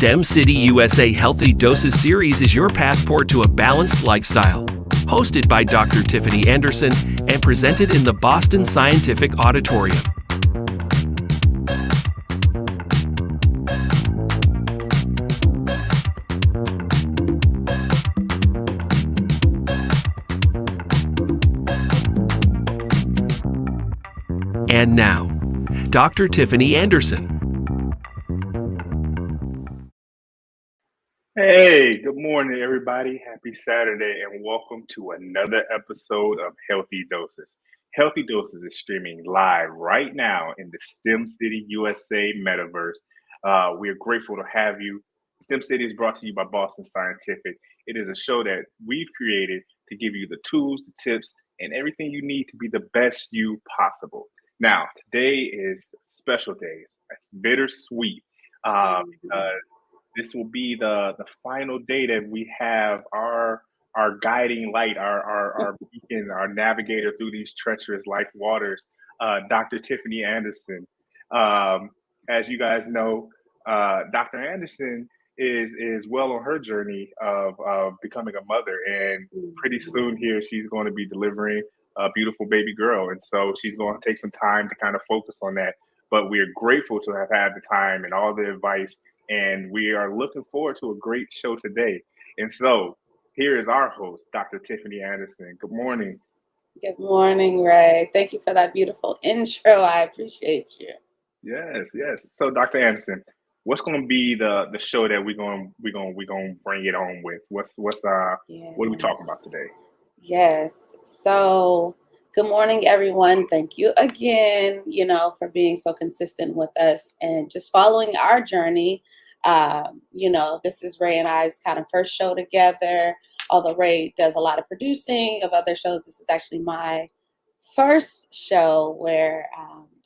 STEM City USA Healthy Doses series is your passport to a balanced lifestyle. Hosted by Dr. Tiffany Anderson and presented in the Boston Scientific Auditorium. And now, Dr. Tiffany Anderson. Hey, good morning, everybody. Happy Saturday, and welcome to another episode of Healthy Doses. Healthy Doses is streaming live right now in the STEM City USA metaverse. We are grateful to have you. STEM City is brought to you by Boston Scientific. It is a show that we've created to give you the tools, the tips, and everything you need to be the best you possible. Now, today is a special day. It's bittersweet because this will be the final day that we have our guiding light, our beacon, our navigator through these treacherous life waters, Dr. Tiffany Anderson. As you guys know, Dr. Anderson is well on her journey of becoming a mother, and pretty soon here she's going to be delivering a beautiful baby girl, and so she's going to take some time to kind of focus on that. But we're grateful to have had the time and all the advice, and we are looking forward to a great show today. And so here is our host, Dr. Tiffany Anderson. Good morning. Good morning, Ray. Thank you for that beautiful intro. I appreciate you. Yes. So, Dr. Anderson, what's going to be the show that we're going to bring it on with? What are we talking about today? Yes. So, good morning, everyone. Thank you again, for being so consistent with us and just following our journey. This is Ray and I's kind of first show together. Although Ray does a lot of producing of other shows, this is actually my first show where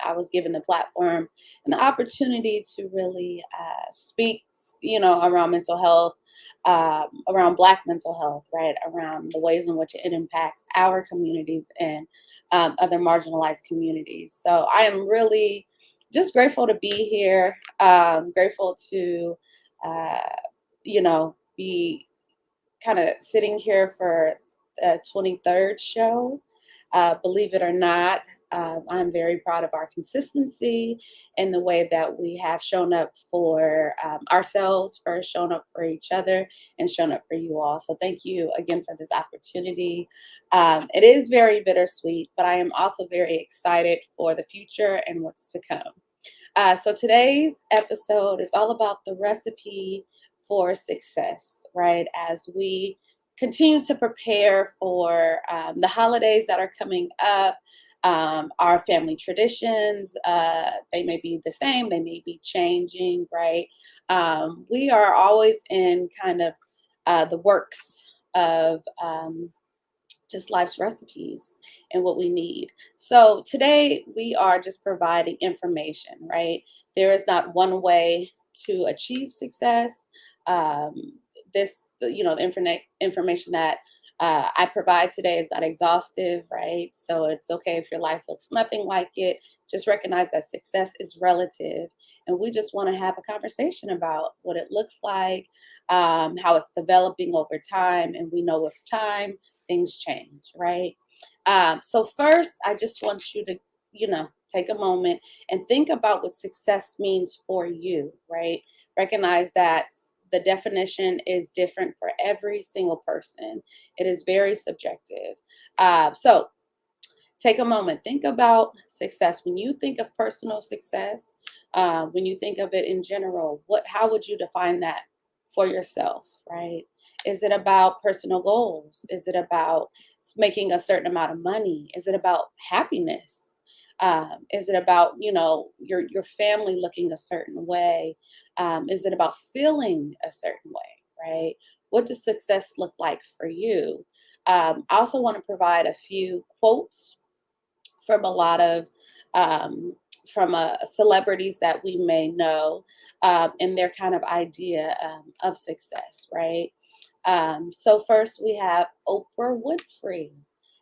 I was given the platform and the opportunity to really speak, around mental health, around Black mental health, right? Around the ways in which it impacts our communities and other marginalized communities. So I am really just grateful to be here. Grateful to, be kind of sitting here for the 23rd show. Believe it or not, I'm very proud of our consistency in the way that we have shown up for ourselves, first shown up for each other, and shown up for you all. So thank you again for this opportunity. It is very bittersweet, but I am also very excited for the future and what's to come. So today's episode is all about the recipe for success, right? As we continue to prepare for the holidays that are coming up, our family traditions, they may be the same, they may be changing, right? We are always in kind of the works of just life's recipes and what we need. So today we are just providing information, right? There is not one way to achieve success. The information that I provide today is not exhaustive, right? So it's okay if your life looks nothing like it. Just recognize that success is relative. And we just want to have a conversation about what it looks like, how it's developing over time. And we know with time, things change, right? So first, I just want you to, take a moment and think about what success means for you, right? Recognize that the definition is different for every single person. It is very subjective. So take a moment, think about success. When you think of personal success, when you think of it in general, how would you define that for yourself, right? Is it about personal goals? Is it about making a certain amount of money? Is it about happiness? Is it about, your family looking a certain way? Is it about feeling a certain way, right? What does success look like for you? I also want to provide a few quotes from a lot of celebrities that we may know and their kind of idea of success, right? So first we have Oprah Winfrey.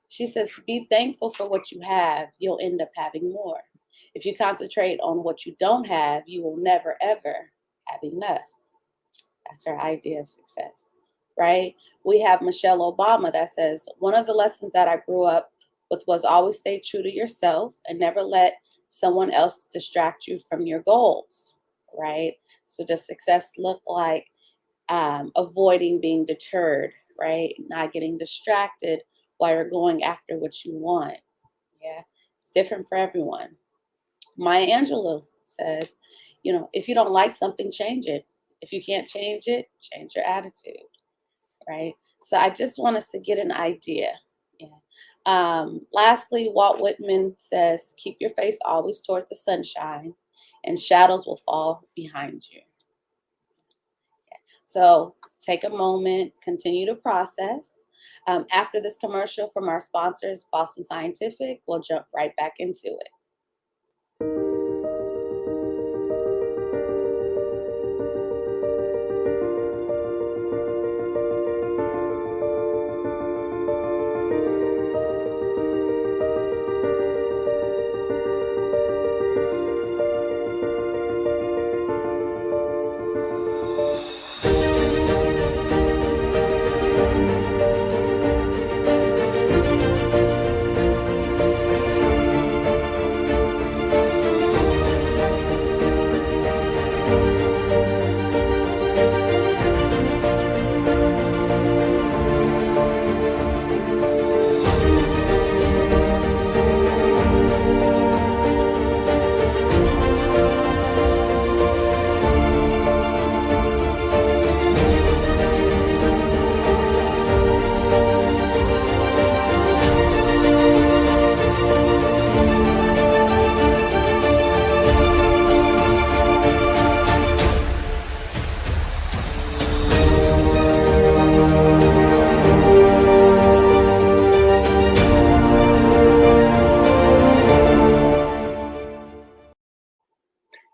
She says, be thankful for what you have. You'll end up having more. If you concentrate on what you don't have, you will never, ever have enough. That's her idea of success, right? We have Michelle Obama that says, one of the lessons that I grew up with was always stay true to yourself and never let someone else distract you from your goals, right? So does success look like avoiding being deterred, right? Not getting distracted while you're going after what you want. Yeah, it's different for everyone. Maya Angelou says, if you don't like something, change it. If you can't change it, change your attitude, right? So I just want us to get an idea. Yeah. Lastly, Walt Whitman says, keep your face always towards the sunshine and shadows will fall behind you. So take a moment, continue to process. After this commercial from our sponsors, Boston Scientific, we'll jump right back into it.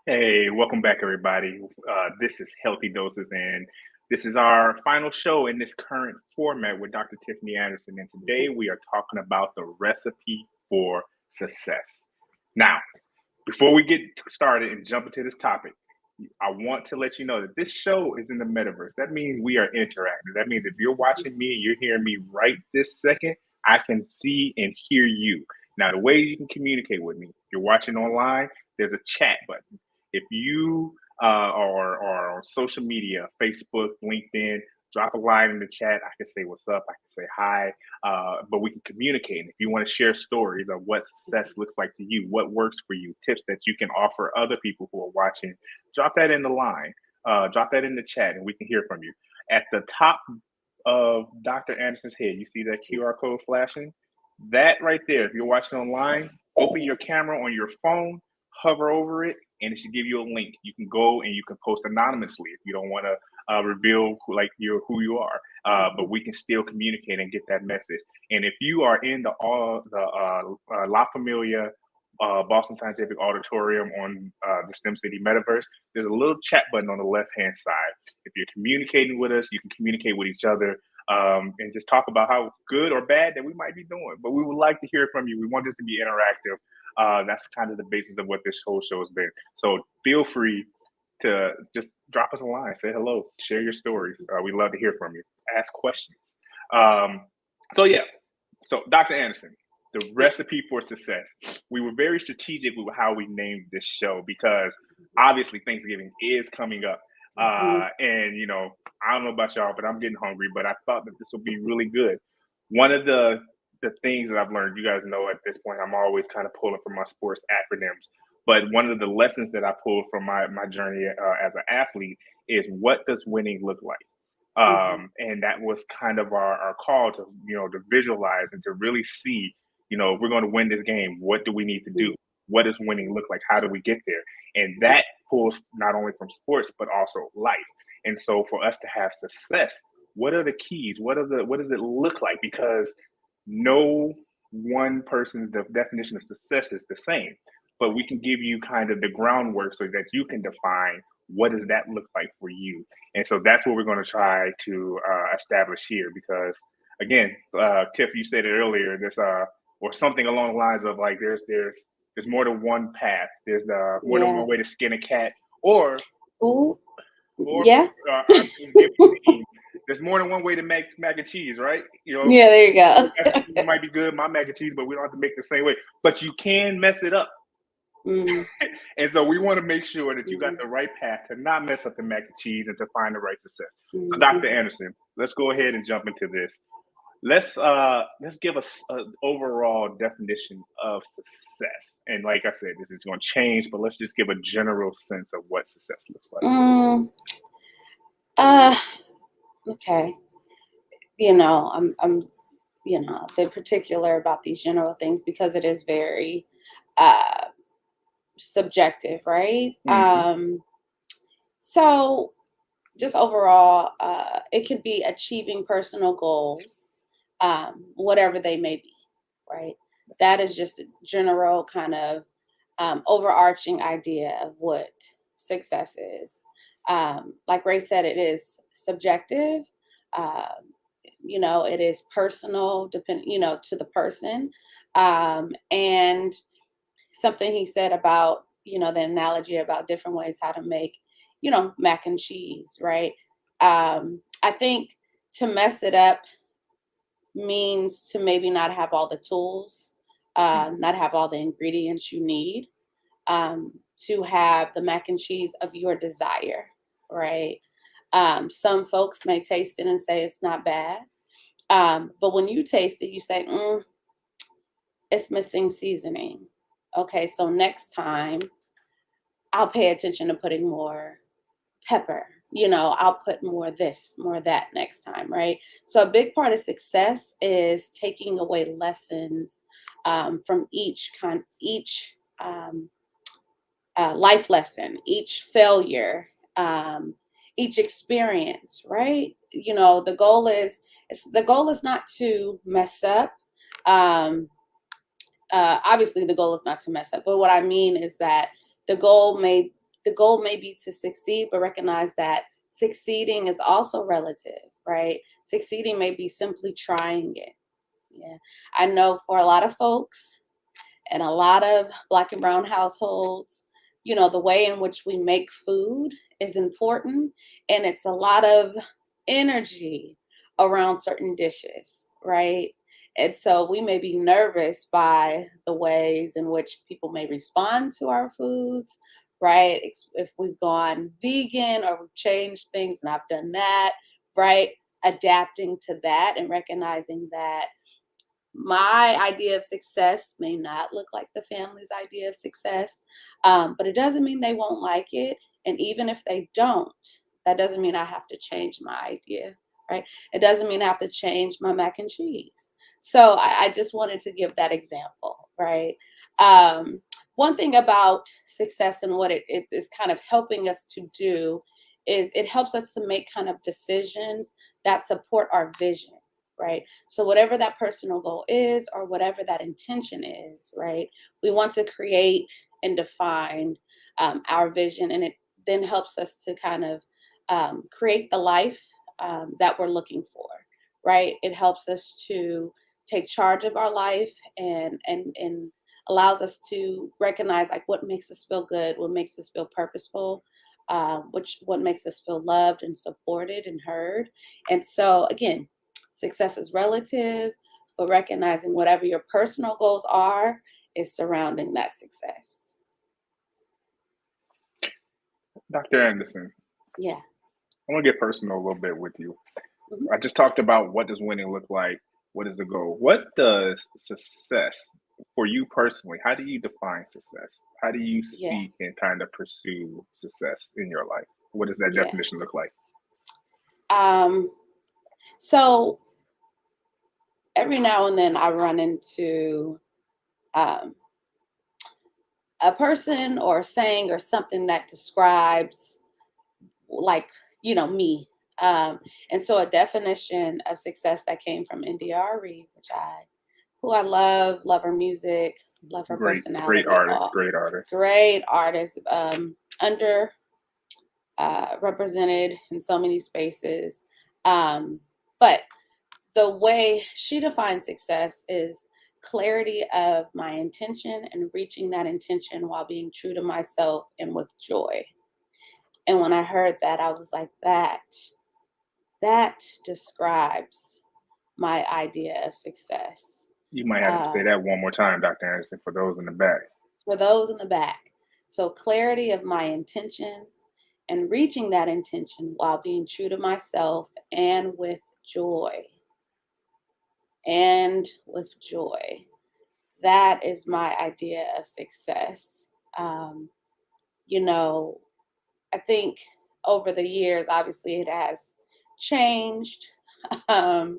Hey, welcome back, everybody. This is Healthy Doses, and this is our final show in this current format with Dr. Tiffany Anderson. And today we are talking about the recipe for success. Now, before we get started and jump into this topic, I want to let you know that this show is in the metaverse. That means we are interactive. That means if you're watching me and you're hearing me right this second, I can see and hear you. Now, the way you can communicate with me, if you're watching online, there's a chat button. If you are on social media, Facebook, LinkedIn, drop a line in the chat. I can say what's up. I can say hi, but we can communicate. And if you want to share stories of what success looks like to you, what works for you, tips that you can offer other people who are watching, drop that in the line. Drop that in the chat, and we can hear from you. At the top of Dr. Anderson's head, you see that QR code flashing? That right there, if you're watching online, open your camera on your phone, hover over it, and it should give you a link. You can go and you can post anonymously if you don't want to reveal who you are, but we can still communicate and get that message. And if you are in the La Familia Boston Scientific Auditorium on the STEM City Metaverse, there's a little chat button on the left-hand side. If you're communicating with us, you can communicate with each other and just talk about how good or bad that we might be doing. But we would like to hear from you. We want this to be interactive. That's kind of the basis of what this whole show has been. So feel free to just drop us a line, say hello, share your stories. We'd love to hear from you. Ask questions. So Dr. Anderson, the recipe for success. We were very strategic with how we named this show because obviously Thanksgiving is coming up. And I don't know about y'all, but I'm getting hungry, but I thought that this would be really good. One of the things that I've learned, you guys know at this point, I'm always kind of pulling from my sports acronyms. But one of the lessons that I pulled from my journey as an athlete is, what does winning look like? And that was kind of our call to, to visualize and to really see, if we're going to win this game, what do we need to do? What does winning look like? How do we get there? And that pulls not only from sports, but also life. And so for us to have success, what are the keys? What does it look like? Because no one person's definition of success is the same, but we can give you kind of the groundwork so that you can define what does that look like for you. And so that's what we're going to try to establish here, because again, Tiff, you said it earlier, this or something along the lines of like there's more than one path. There's more than one way to skin a cat, or More, Yeah. give me a name. There's more than one way to make mac and cheese, right? You know, Yeah, there you your go. mac and cheese might be good, my mac and cheese, but we don't have to make the same way. But you can mess it up. Mm, And so we want to make sure that you got mm, the right path to not mess up the mac and cheese and to find the right success. So Dr. mm. Anderson, let's go ahead and jump into this. Let's give us an overall definition of success. And like I said, this is going to change, but let's just give a general sense of what success looks like. Mm, uh, okay. I'm a bit particular about these general things because it is very uh subjective, right? Hmm. So just overall, it could be achieving personal goals, whatever they may be, right? That is just a general kind of overarching idea of what success is. Like Ray said, it is subjective. Um, it is personal, to the person. And something he said about, the analogy about different ways how to make, mac and cheese, right? I think to mess it up means to maybe not have all the tools, not have all the ingredients you need to have the mac and cheese of your desire, right? Some folks may taste it and say it's not bad. But when you taste it, you say, it's missing seasoning. Okay, so next time I'll pay attention to putting more pepper. I'll put more of this, more of that next time, right? So a big part of success is taking away lessons from each life lesson, each failure, each experience, right? The goal is not to mess up. Um, Obviously the goal is not to mess up, but what I mean is that the goal may the goal may be to succeed, but recognize that succeeding is also relative, right? Succeeding may be simply trying it. Yeah. I know for a lot of folks and a lot of Black and brown households, the way in which we make food is important, and it's a lot of energy around certain dishes, right? And so we may be nervous by the ways in which people may respond to our foods, right? If we've gone vegan or we've changed things, and I've done that, right? Adapting to that and recognizing that my idea of success may not look like the family's idea of success, but it doesn't mean they won't like it. And even if they don't, that doesn't mean I have to change my idea, right? It doesn't mean I have to change my mac and cheese. So I just wanted to give that example, right? One thing about success and what it is kind of helping us to do is it helps us to make kind of decisions that support our vision, right? So whatever that personal goal is or whatever that intention is, right? We want to create and define our vision, and it then helps us to kind of create the life that we're looking for, right? It helps us to take charge of our life and allows us to recognize like what makes us feel good, what makes us feel purposeful, what makes us feel loved and supported and heard. And so again, success is relative, but recognizing whatever your personal goals are is surrounding that success. Dr. Anderson, Yeah. I want to get personal a little bit with you. Mhm. I just talked about what does winning look like? What is the goal? What does success for you personally? How do you define success? How do you Yeah. seek and kind of pursue success in your life? What does that Yeah. definition look like? Um, so every now and then I run into um, a person or a saying or something that describes like, me. And so a definition of success that came from India Reed, who I love her music, love her Great personality, artist, all great artist. great artist, under represented in so many spaces. But the way she defines success is clarity of my intention and reaching that intention while being true to myself and with joy. And when I heard that, I was like, that describes my idea of success. You might have to say that one more time, Dr. Anderson, for those in the back. For those in the back. So clarity of my intention and reaching that intention while being true to myself and with joy. And with joy. That is my idea of success. You know, I think over the years, obviously, it has changed. I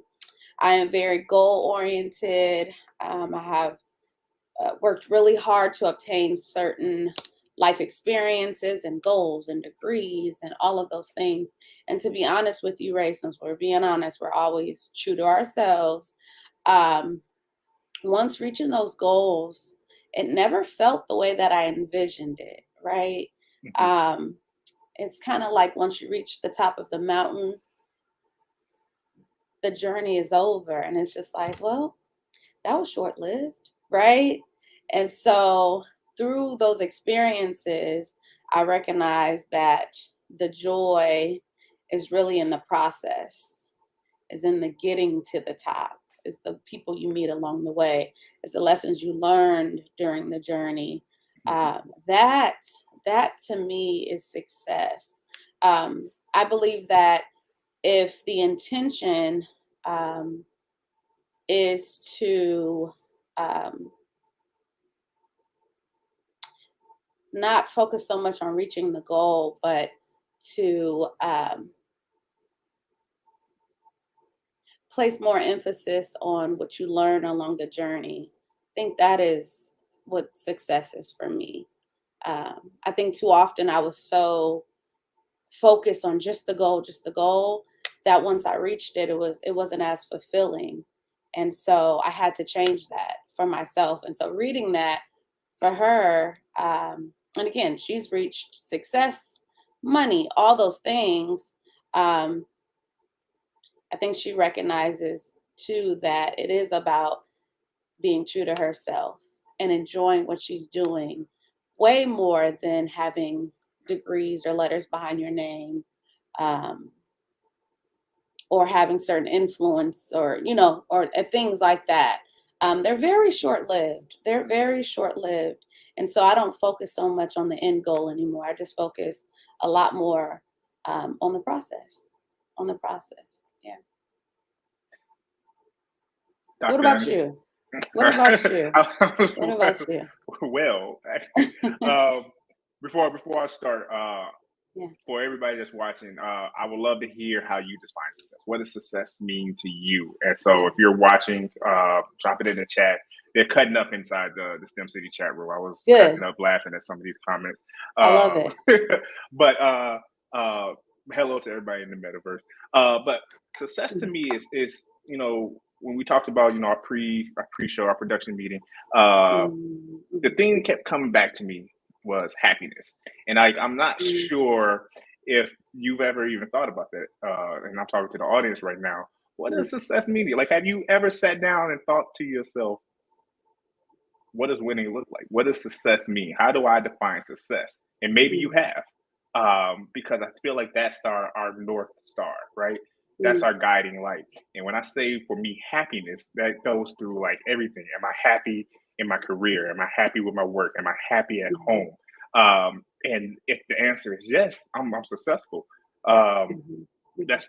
am very goal oriented. I have worked really hard to obtain certain life experiences and goals and degrees and all of those things. And to be honest with you, Ray, since we're being honest, we're always true to ourselves. Once reaching those goals, it never felt the way that I envisioned it, right? It's kind of like once you reach the top of the mountain, the journey is over. And it's just like, well, that was short lived, right? And so through those experiences, I recognize that the joy is really in the process, is in the getting to the top, is the people you meet along the way, is the lessons you learned during the journey. That to me is success. I believe that if the intention is to not focus so much on reaching the goal, but to place more emphasis on what you learn along the journey. I think that is what success is for me. I think too often I was so focused on just the goal, that once I reached it, it wasn't as fulfilling. And so I had to change that for myself. And so reading that for her, and again, she's reached success, money, all those things. I think she recognizes too that it is about being true to herself and enjoying what she's doing way more than having degrees or letters behind your name, or having certain influence, or or things like that. They're very short lived. They're very short lived. And so I don't focus so much on the end goal anymore. I just focus a lot more on the process. On the process. Yeah. Dr. What about Anderson. you? What about you? What about you? Well, before I start, Yeah. for everybody that's watching, I would love to hear how you define success. What does success mean to you? And so, if you're watching, drop it in the chat. They're cutting up inside the STEM City chat room. I was Good. cracking up laughing at some of these comments. I love it. But hello to everybody in the metaverse. But success to me is when we talked about our pre-show, our production meeting, the thing that kept coming back to me was happiness. And I'm not sure if you've ever even thought about that. And I'm talking to the audience right now. What does success mean to you? Like, have you ever sat down and thought to yourself, what does winning look like? What does success mean? How do I define success? And maybe you have, because I feel like that's our North Star, right? That's our guiding light. And when I say, for me, happiness, that goes through like everything. Am I happy in my career? Am I happy with my work? Am I happy at home? And if the answer is yes, I'm successful. That's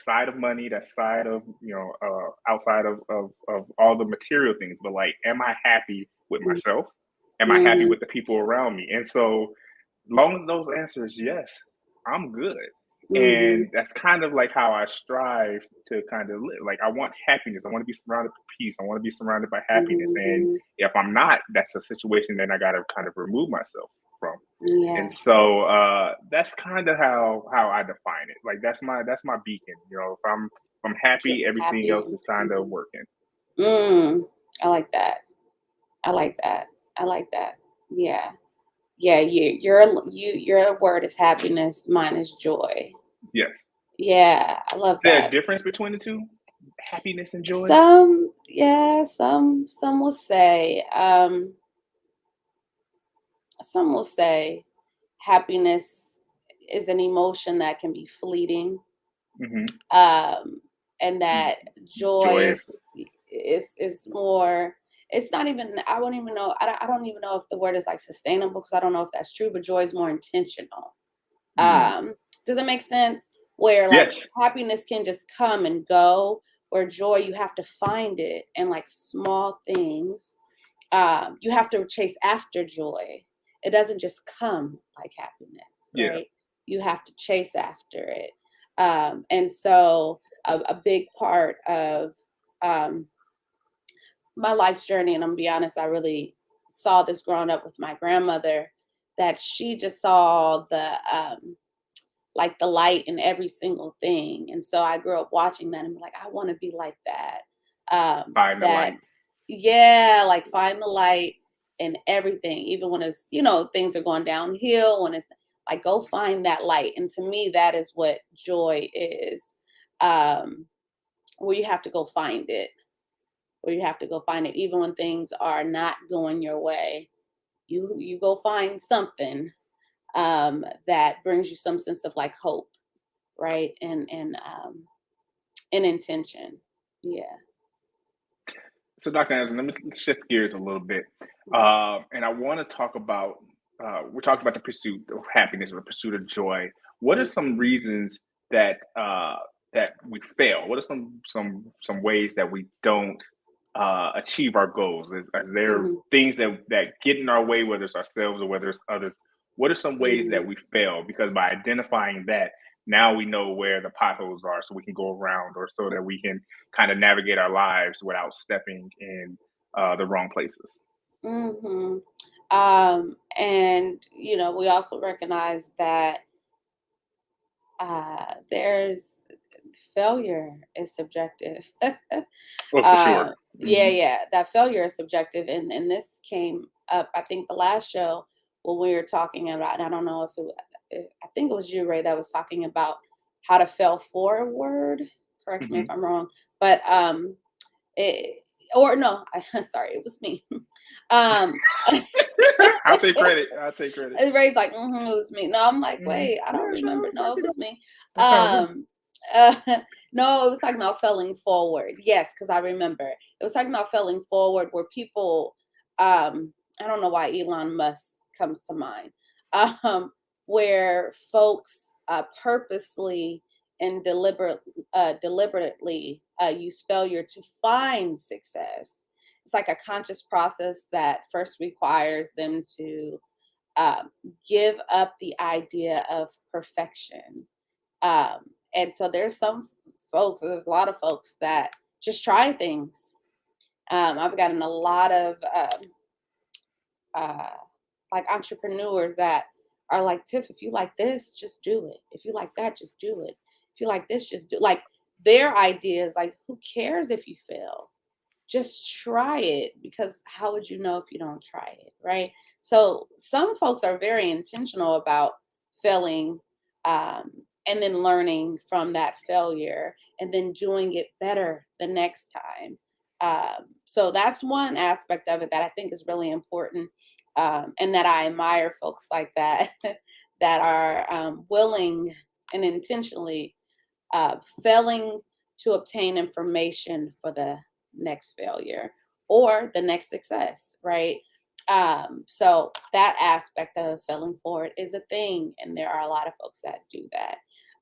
side of money, that's side of outside of all the material things. But like, am I happy with myself? Am I happy with the people around me? And so, long as those answers yes, I'm good. And that's kind of like how I strive to kind of live. Like, I want happiness. I want to be surrounded by peace. I want to be surrounded by happiness. And if I'm not, that's a situation that I got to kind of remove myself from. And so that's kind of how I define it. Like, that's my beacon. If I'm happy, everything else is kind of working. I like that. I like that. I like that. Yeah. Yeah, your word is happiness, mine is joy. Yes. Yeah, I love that. Is there a difference between the two? Happiness and joy? Some will say happiness is an emotion that can be fleeting, Mm-hmm. and that joy Joyous. is more. It's not even. I won't even know. I don't even know if the word is like sustainable, because I don't know if that's true. But joy is more intentional. Mm. Does it make sense? Where like Yes. happiness can just come and go, where joy you have to find it in like small things. You have to chase after joy. It doesn't just come like happiness, Yeah. right? You have to chase after it. And so a big part of um, my life journey, and I'm gonna be honest, I really saw this growing up with my grandmother, that she just saw the light in every single thing. And so I grew up watching that and be like, I want to be like that. Find the That, light. yeah, like find the light in everything, even when it's, things are going downhill, when it's like, go find that light. And to me, that is what joy is, um, where you have to go find it, even when things are not going your way. You go find something that brings you some sense of like hope, right? And intention. Yeah. So, Dr. Anderson, let me shift gears a little bit. And I want to talk about, we're talking about the pursuit of happiness or the pursuit of joy. What are some reasons that that we fail? What are some ways that we don't achieve our goals? Are there Hmm. things that get in our way, whether it's ourselves or whether it's others? What are some ways that Hmm. we fail? Because by identifying that, now we know where the potholes are, so we can go around, or so that we can kind of navigate our lives without stepping in the wrong places. Hmm. And we also recognize that there's failure is subjective. Well, for sure. Yeah, Hmm. yeah, that failure is subjective, and this came up, I think, the last show when we were talking about. I don't know I think it was you, Ray, that was talking about how to fail forward. Correct me if Hmm. I'm wrong, but it, or no, sorry, it was me. um, I'll take credit. I'll take credit. And Ray's like, it was me. No, I'm like, Hmm. wait, I don't Yeah, no, remember. it No, might it be was that. me. That sounds right. Um, uh, no, it was talking about failing forward. Yes, because I remember. It was talking about failing forward, where people, I don't know why Elon Musk comes to mind, um, where folks purposely and deliberately use failure to find success. It's like a conscious process that first requires them to um, give up the idea of perfection. Um, and so there's a lot of folks that just try things. I've gotten a lot of uh, like entrepreneurs that are like, Tiff, if you like this, just do it. If you like that, just do it. If you like this, just do like their ideas. Like, who cares if you fail? Just try it, because how would you know if you don't try it, right? So some folks are very intentional about failing, um, and then learning from that failure and then doing it better the next time. So that's one aspect of it that I think is really important, and that I admire folks like that that are willing and intentionally failing to obtain information for the next failure or the next success, right? So that aspect of failing forward is a thing, and there are a lot of folks that do that.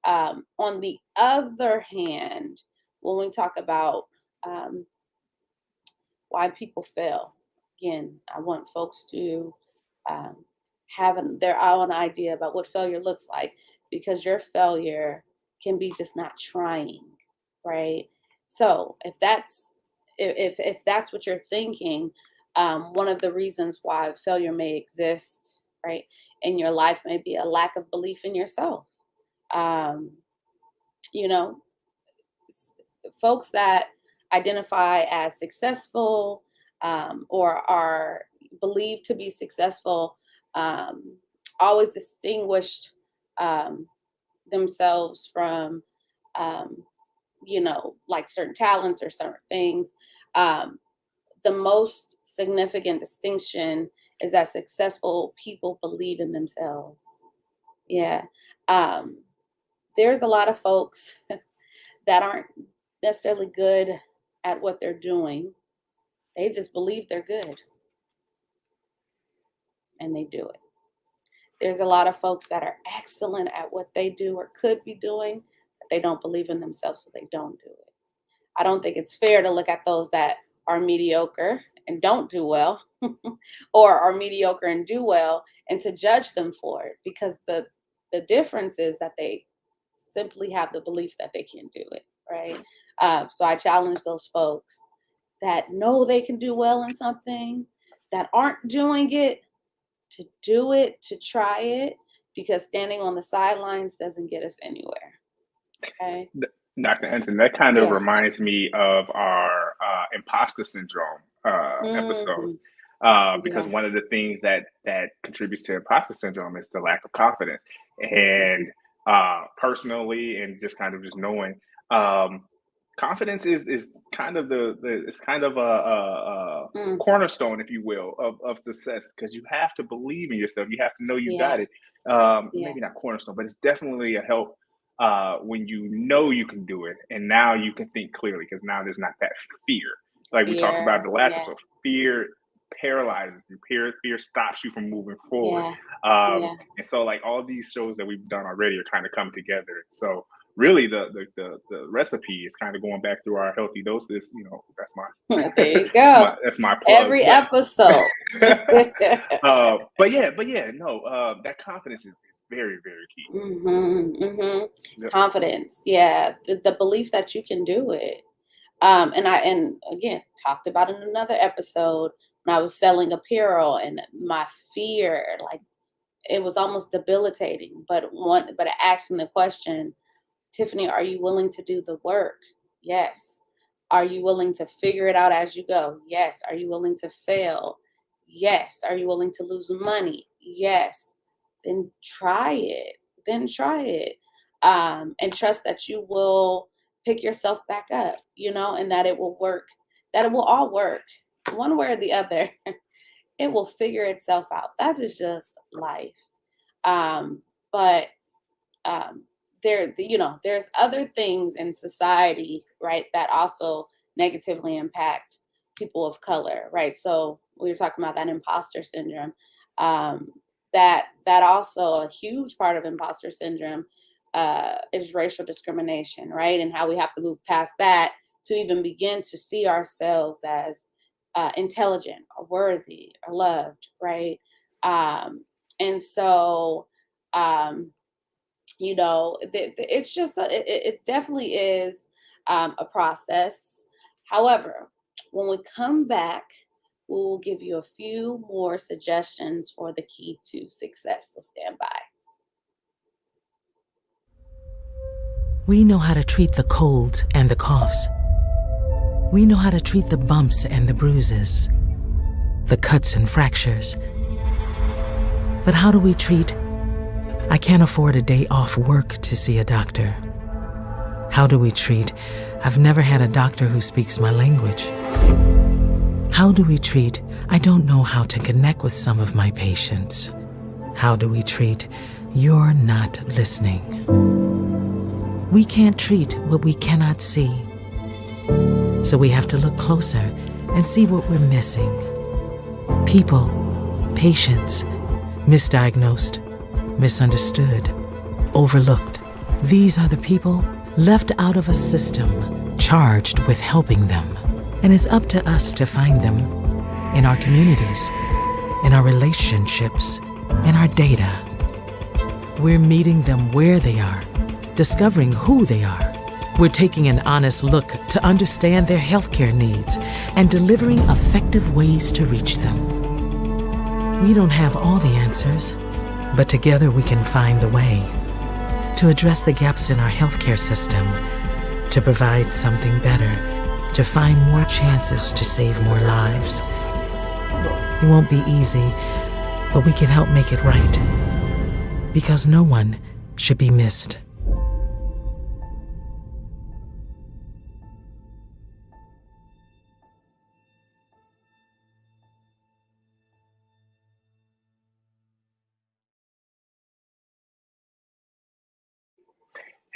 On the other hand, when we talk about um, why people fail, again, I want folks to um, have their own idea about what failure looks like, because your failure can be just not trying, right? So if that's what you're thinking, one of the reasons why failure may exist, right, in your life may be a lack of belief in yourself. Um, you know, folks that identify as successful, or are believed to be successful, um, always distinguished um, themselves from, um, like certain talents or certain things. Um, the most significant distinction is that successful people believe in themselves. Yeah. Um, there's a lot of folks that aren't necessarily good at what they're doing. They just believe they're good and they do it. There's a lot of folks that are excellent at what they do or could be doing, but they don't believe in themselves, so they don't do it. I don't think it's fair to look at those that are mediocre and don't do well, or are mediocre and do well, and to judge them for it, because the difference is that they simply have the belief that they can do it, right? So I challenge those folks that know they can do well in something, that aren't doing it, to do it, to try it, because standing on the sidelines doesn't get us anywhere. Okay. Dr. Anderson, that kind of Yeah. reminds me of our imposter syndrome episode. Mm, Because yeah. one of the things that contributes to imposter syndrome is the lack of confidence. And personally, and just kind of just knowing, um, confidence is kind of the it's kind of a Mm, cornerstone, if you will, of success, because you have to believe in yourself. You have to know you got yeah. it. Yeah. Maybe not cornerstone, but it's definitely a help when you know you can do it, and now you can think clearly because now there's not that fear. Like we talked about Fear. the last Yeah. episode, fear paralyzes you. Fear stops you from moving forward. Yeah. Um, Yeah. and so, like all these shows that we've done already are kind of come together. So, really, the recipe is kind of going back through our healthy doses. That's There my you go. that's my plug. Every But episode. but yeah, no, that confidence is very very key. Yep. Confidence. Yeah. The belief that you can do it. And again, talked about in another episode when I was selling apparel and my fear, like it was almost debilitating. But asking the question, Tiffany, are you willing to do the work? Yes. Are you willing to figure it out as you go? Yes. Are you willing to fail? Yes. Are you willing to lose money? Yes. Then try it. Then try it. And trust that you will pick yourself back up, and that it will work, that it will all work one way or the other. It will figure itself out. That is just life. Um, but um, there's other things in society, right, that also negatively impact people of color, right? So we were talking about that imposter syndrome. Um, that also a huge part of imposter syndrome is racial discrimination, right? And how we have to move past that to even begin to see ourselves as intelligent or worthy or loved, right? And so um, it's just it definitely is a process. However, when we come back, we will give you a few more suggestions for the key to success, so stand by. We know how to treat the colds and the coughs. We know how to treat the bumps and the bruises, the cuts and fractures. But how do we treat, I can't afford a day off work to see a doctor? How do we treat, I've never had a doctor who speaks my language? How do we treat, I don't know how to connect with some of my patients? How do we treat, you're not listening? We can't treat what we cannot see. So we have to look closer and see what we're missing. People, patients, misdiagnosed, misunderstood, overlooked. These are the people left out of a system charged with helping them. And it's up to us to find them in our communities, in our relationships, in our data. We're meeting them where they are, discovering who they are. We're taking an honest look to understand their healthcare needs and delivering effective ways to reach them. We don't have all the answers, but together we can find the way to address the gaps in our healthcare system, to provide something better, to find more chances to save more lives. It won't be easy, but we can help make it right, because no one should be missed.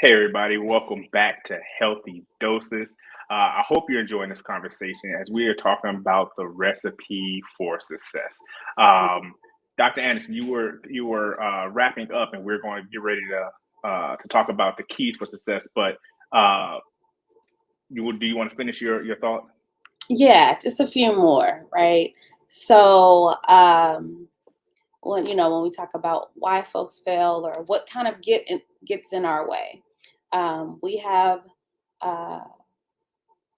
Hey, everybody, welcome back to Healthy Doses. I hope you're enjoying this conversation as we are talking about the recipe for success. Dr. Anderson, you were wrapping up, and we're going to get ready to talk about the keys for success. But do you want to finish your thought? Yeah, just a few more, right? So, when we talk about why folks fail or what kind of gets in our way, we have uh,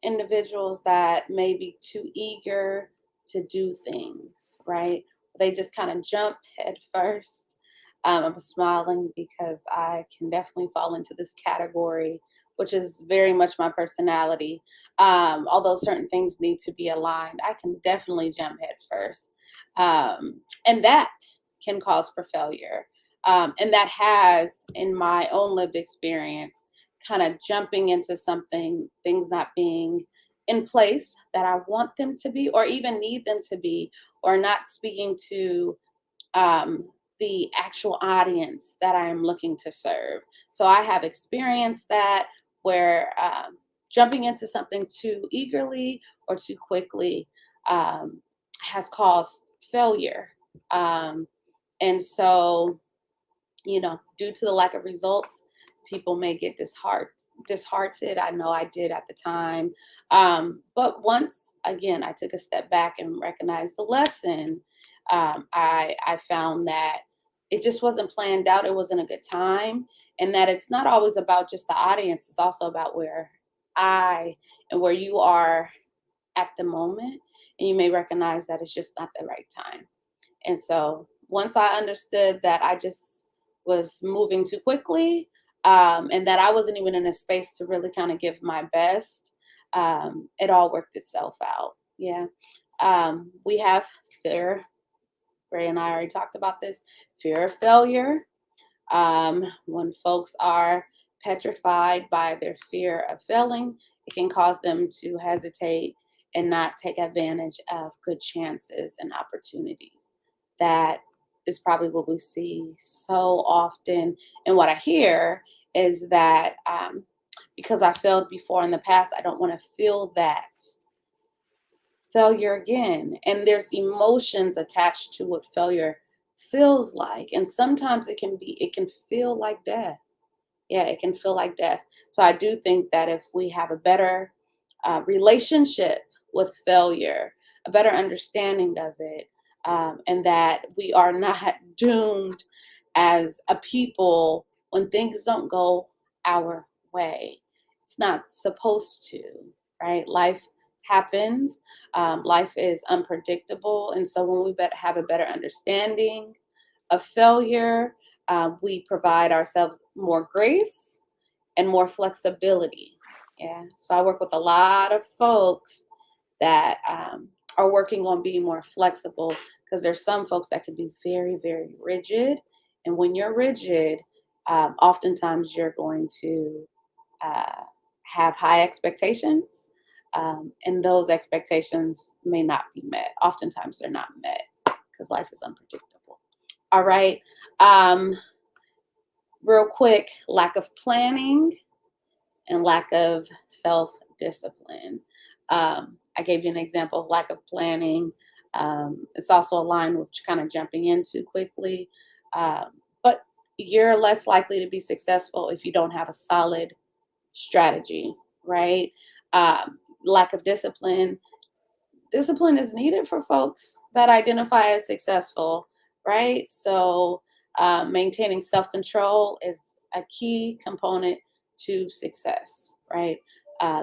individuals that may be too eager to do things, right? They just kind of jump head first. I'm smiling because I can definitely fall into this category, which is very much my personality. Although certain things need to be aligned, I can definitely jump head first. And that can cause for failure. And that has, in my own lived experience, kind of jumping into something, things not being in place that I want them to be, or even need them to be, or not speaking to the actual audience that I'm looking to serve. So I have experienced that where jumping into something too eagerly or too quickly has caused failure. Um, and so, due to the lack of results, people may get disheartened. I know I did at the time. But once again, I took a step back and recognized the lesson. I found that it just wasn't planned out. It wasn't a good time. And that it's not always about just the audience. It's also about where you are at the moment. And you may recognize that it's just not the right time. And so once I understood that I just was moving too quickly, and that I wasn't even in a space to really kind of give my best, it all worked itself out. Yeah. We have fear. Ray and I already talked about this, fear of failure. When folks are petrified by their fear of failing, it can cause them to hesitate and not take advantage of good chances and opportunities. That is probably what we see so often. And what I hear is that because I failed before in the past, I don't want to feel that failure again. And there's emotions attached to what failure feels like. And sometimes it can feel like death. Yeah, it can feel like death. So I do think that if we have a better relationship with failure, a better understanding of it, and that we are not doomed as a people when things don't go our way. It's not supposed to, right? Life happens. Life is unpredictable. And so when we have a better understanding of failure, we provide ourselves more grace and more flexibility. Yeah. So I work with a lot of folks that are working on being more flexible because there's some folks that can be very, very rigid. And when you're rigid, oftentimes you're going to uh, have high expectations. And those expectations may not be met. Oftentimes they're not met because life is unpredictable. All right. Um, Real quick, lack of planning and lack of self-discipline. I gave you an example of lack of planning. It's also aligned with kind of jumping in too quickly. But you're less likely to be successful if you don't have a solid strategy, right? Lack of discipline. Discipline is needed for folks that identify as successful, right? So maintaining self-control is a key component to success, right?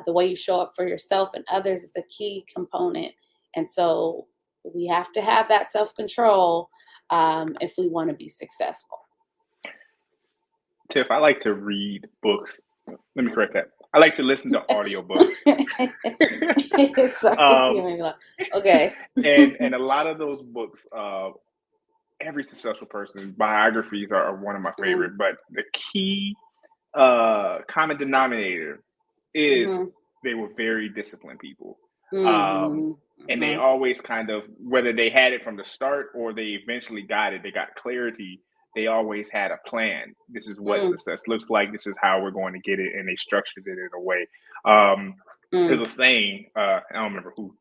The way you show up for yourself and others is a key component. And so we have to have that self-control if we want to be successful. Tiff, I like to read books. Let me correct that. I like to listen to audiobooks. Okay. And a lot of those books, every successful person's biographies are one of my favorite. But the key common denominator is they were very disciplined people. And they always kind of, whether they had it from the start or they eventually got it, they got clarity they always had a plan. This is what success looks like. This is how we're going to get it, and they structured it in a way. There's a saying. I don't remember who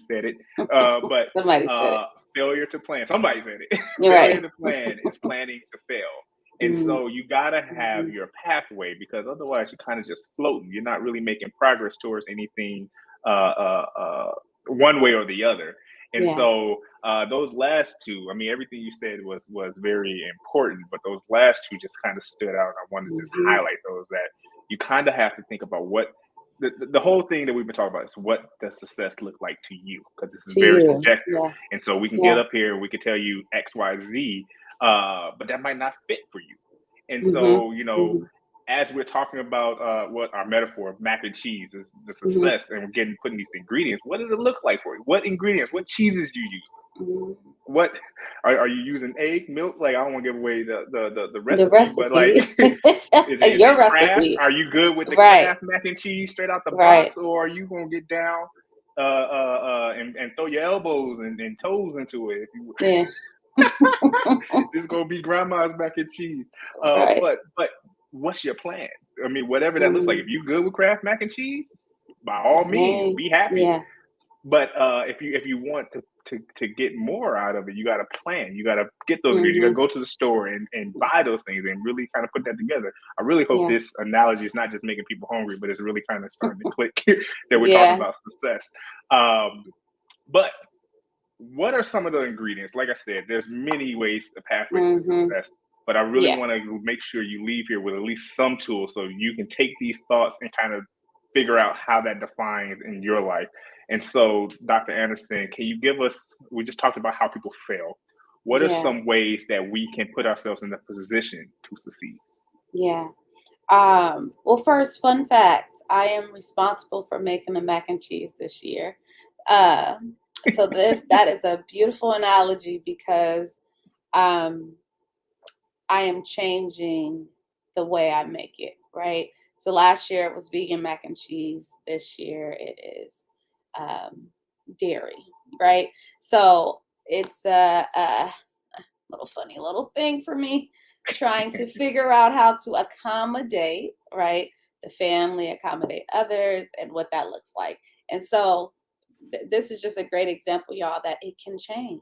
said it, but Somebody said it. failure to plan. Somebody said it. You're Failure right. to plan is planning to fail. And so you gotta have your pathway, because otherwise you're kind of just floating. You're not really making progress towards anything one way or the other. And Yeah. so those last two, I mean, everything you said was very important, but those last two just kind of stood out. I wanted to just highlight those, that you kind of have to think about what the whole thing that we've been talking about is, what does success look like to you? Because this is To very you. subjective. Yeah. And so we can get up here, we can tell you X, Y, Z, but that might not fit for you. And so, you know, as we're talking about what our metaphor of mac and cheese is, the success, and we're putting these ingredients, what does it look like for you? What ingredients, what cheeses do you use? What are you using? Egg, milk? Like, I don't want to give away the recipe, but like, is Your it Kraft? recipe. Are you good with the Right. Kraft mac and cheese straight out the Right. box, or are you gonna get down and throw your elbows and toes into it? If you, Yeah. this is gonna be grandma's mac and cheese. Right. But what's your plan? I mean, whatever that looks like. If you good with Kraft mac and cheese, by all means, be happy. Yeah. But if you want to get more out of it, you got to plan. You got to get those ingredients. You got to go to the store and buy those things and really kind of put that together. I really hope this analogy is not just making people hungry, but it's really kind of starting to click that we're talking about success. But what are some of the ingredients? Like I said, there's many ways to pathways to success. But I really want to make sure you leave here with at least some tools, so you can take these thoughts and kind of figure out how that defines in your life. And so, Dr. Anderson, can you give us, we just talked about how people fail. What are some ways that we can put ourselves in a position to succeed? Yeah. Well, first, fun fact, I am responsible for making the mac and cheese this year. So that is a beautiful analogy, because I am changing the way I make it, right? So last year it was vegan mac and cheese. This year it is dairy, right? So it's a little funny little thing for me, trying to figure out how to accommodate, right, the family, accommodate others, and what that looks like. And so this is just a great example, y'all, that it can change.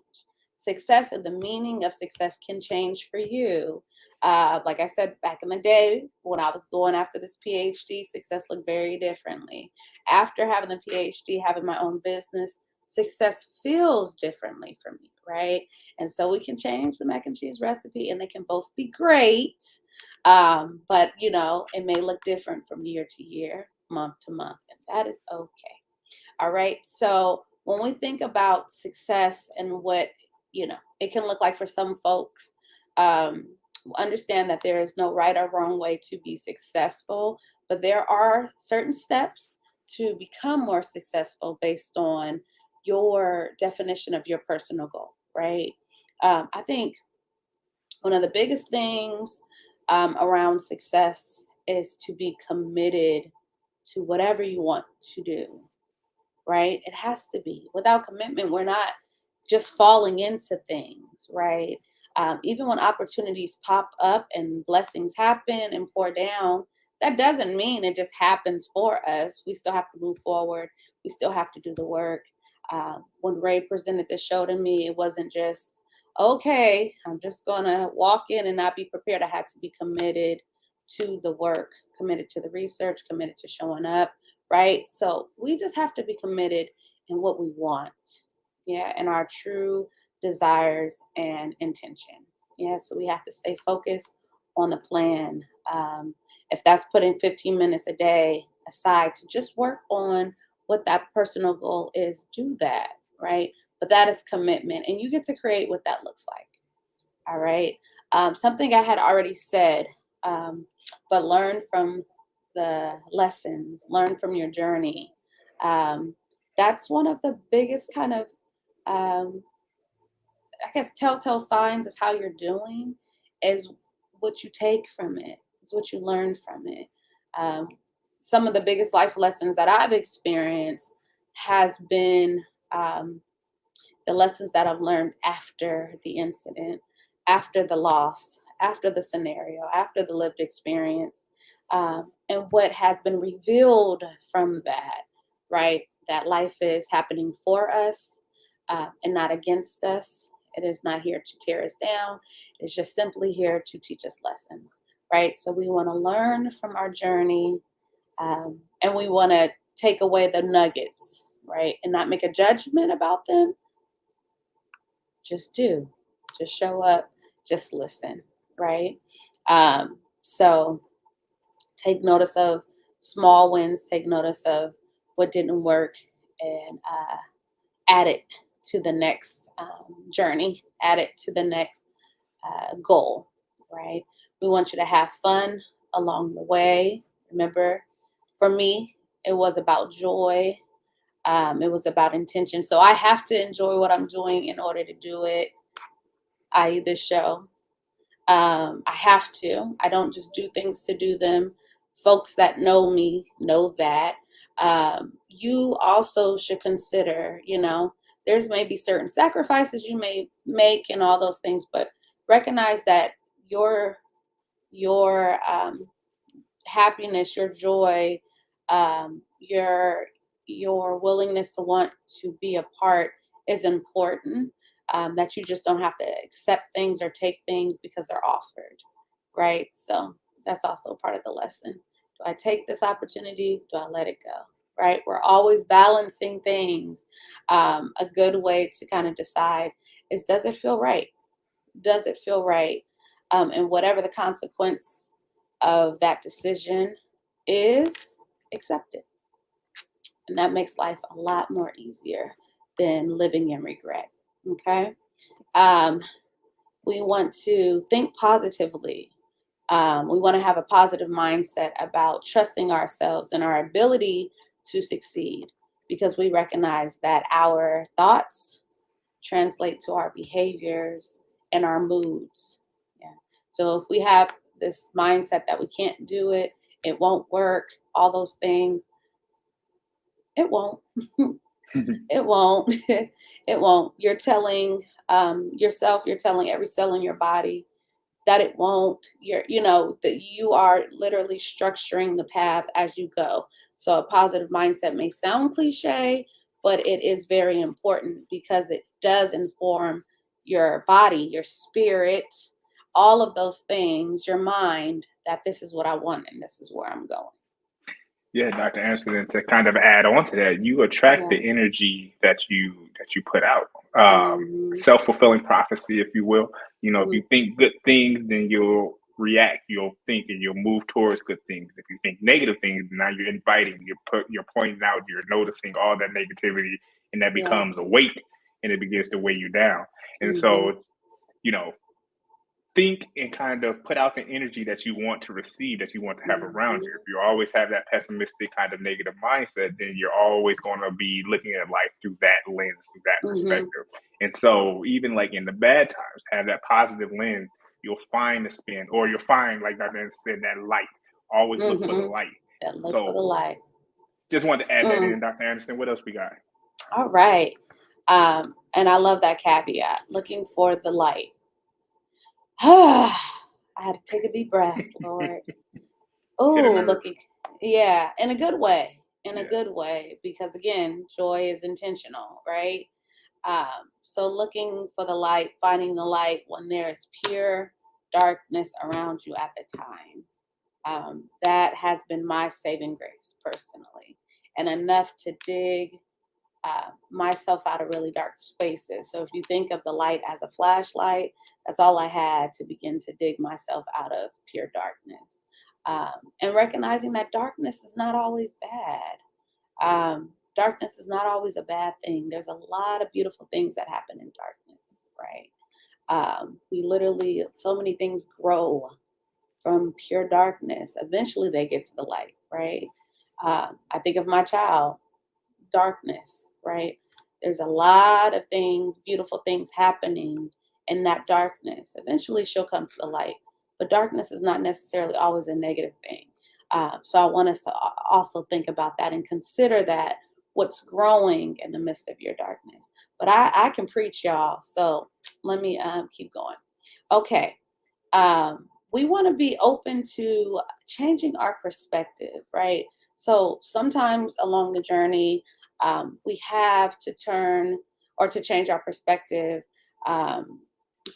Success and the meaning of success can change for you. Like I said, back in the day when I was going after this PhD, success looked very differently. After having the PhD, having my own business, success feels differently for me, right? And so we can change the mac and cheese recipe, and they can both be great. But, you know, it may look different from year to year, month to month, and that is okay. All right. So when we think about success and what, you know, it can look like for some folks, understand that there is no right or wrong way to be successful, but there are certain steps to become more successful based on your definition of your personal goal, right? I think one of the biggest things around success is to be committed to whatever you want to do, right? It has to be. Without commitment, we're not just falling into things, right? Even when opportunities pop up and blessings happen and pour down, that doesn't mean it just happens for us. We still have to move forward. We still have to do the work. When Ray presented the show to me, it wasn't just, okay, I'm just going to walk in and not be prepared. I had to be committed to the work, committed to the research, committed to showing up, right? So we just have to be committed in what we want, and our true desires and intention. So we have to stay focused on the plan. If that's putting 15 minutes a day aside to just work on what that personal goal is, do that, right? But that is commitment, and you get to create what that looks like. All right. Something I had already said, but learn from the lessons, learn from your journey. That's one of the biggest kind of, I guess, telltale signs of how you're doing is what you take from it, is what you learn from it. Some of the biggest life lessons that I've experienced has been the lessons that I've learned after the incident, after the loss, after the scenario, after the lived experience, and what has been revealed from that, right? That life is happening for us and not against us. It is not here to tear us down. It's just simply here to teach us lessons, right? So we want to learn from our journey, and we want to take away the nuggets, right? And not make a judgment about them. Just do. Just show up. Just listen, right? So take notice of small wins. Take notice of what didn't work, and add it to the next journey. Add it to the next goal, right? We want you to have fun along the way. Remember, for me, it was about joy. It was about intention. So I have to enjoy what I'm doing in order to do it, i.e. this show. I have to. I don't just do things to do them. Folks that know me know that. You also should consider, there's maybe certain sacrifices you may make and all those things, but recognize that your happiness, your joy, your willingness to want to be a part is important. That you just don't have to accept things or take things because they're offered, right? So that's also part of the lesson. Do I take this opportunity? Do I let it go? Right? We're always balancing things. A good way to kind of decide is, does it feel right? Does it feel right? And whatever the consequence of that decision is, accept it. And that makes life a lot more easier than living in regret. Okay. We want to think positively. We want to have a positive mindset about trusting ourselves and our ability to succeed, because we recognize that our thoughts translate to our behaviors and our moods. Yeah. So if we have this mindset that we can't do it, it won't work, all those things, it won't. It won't. It won't. You're telling yourself, you're telling every cell in your body that it won't. That you are literally structuring the path as you go. So a positive mindset may sound cliche, but it is very important because it does inform your body, your spirit, all of those things, your mind, that this is what I want and this is where I'm going. Yeah, Dr. Anderson, and to kind of add on to that, you attract the energy that you put out. Self-fulfilling prophecy, if you will. If you think good things, then you'll react, you'll think, and you'll move towards good things. If you think negative things, now you're inviting, you're pointing out, you're noticing all that negativity, and that becomes a weight, and it begins to weigh you down. And so, think and kind of put out the energy that you want to receive, that you want to have around you. If you always have that pessimistic kind of negative mindset, then you're always going to be looking at life through that lens, through that perspective. And so even like in the bad times, have that positive lens, you'll find the spin, or you'll find, like Dr. Anderson said, that light. Always look for the light. Look for the light. Just wanted to add that in, Dr. Anderson. What else we got? All right. And I love that caveat, looking for the light. I had to take a deep breath, Lord. Oh, looking, in a good way, a good way, because again, joy is intentional, right? So looking for the light, finding the light when there is pure darkness around you at the time. That has been my saving grace personally, and enough to dig myself out of really dark spaces. So if you think of the light as a flashlight, that's all I had to begin to dig myself out of pure darkness. And recognizing that darkness is not always bad. Darkness is not always a bad thing. There's a lot of beautiful things that happen in darkness, right? We literally, so many things grow from pure darkness. Eventually they get to the light, right? I think of my child, darkness, right? There's a lot of things, beautiful things happening in that darkness. Eventually she'll come to the light, but darkness is not necessarily always a negative thing. So I want us to also think about that and consider that what's growing in the midst of your darkness. But I can preach, y'all. So let me keep going. Okay. We want to be open to changing our perspective, right? So sometimes along the journey, we have to turn or to change our perspective um,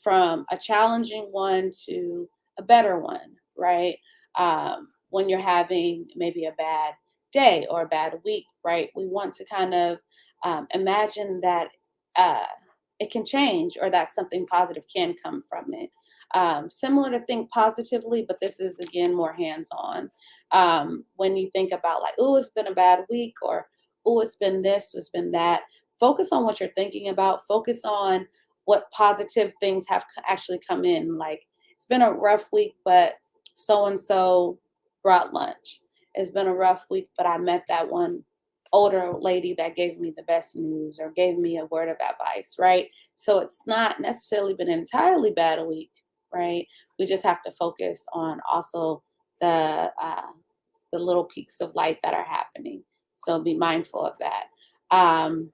from a challenging one to a better one, right? When you're having maybe a bad day or a bad week, right? We want to kind of imagine that uh, it can change or that something positive can come from it. Similar to think positively, but this is again more hands-on. When you think about like, oh, it's been a bad week, or oh, it's been this, it's been that. Focus on what you're thinking about. Focus on what positive things have actually come in. Like, it's been a rough week, but so and so brought lunch. It's been a rough week, but I met that one older lady that gave me the best news or gave me a word of advice, right? So it's not necessarily been an entirely bad week, right? We just have to focus on also the little peaks of light that are happening. So be mindful of that. Um,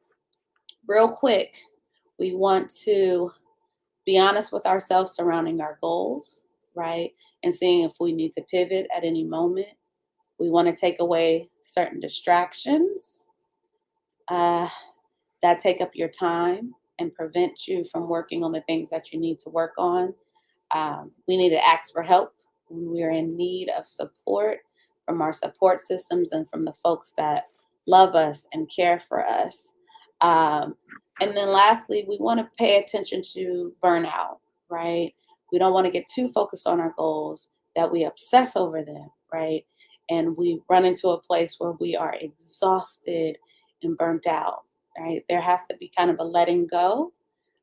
Real quick, we want to be honest with ourselves surrounding our goals, right? And seeing if we need to pivot at any moment. We want to take away certain distractions uh, that take up your time and prevent you from working on the things that you need to work on. We need to ask for help when we're in need of support from our support systems and from the folks that love us and care for us. Um, and then lastly, we want to pay attention to burnout, right? We don't want to get too focused on our goals that we obsess over them, right? And we run into a place where we are exhausted and burnt out, right? There has to be kind of a letting go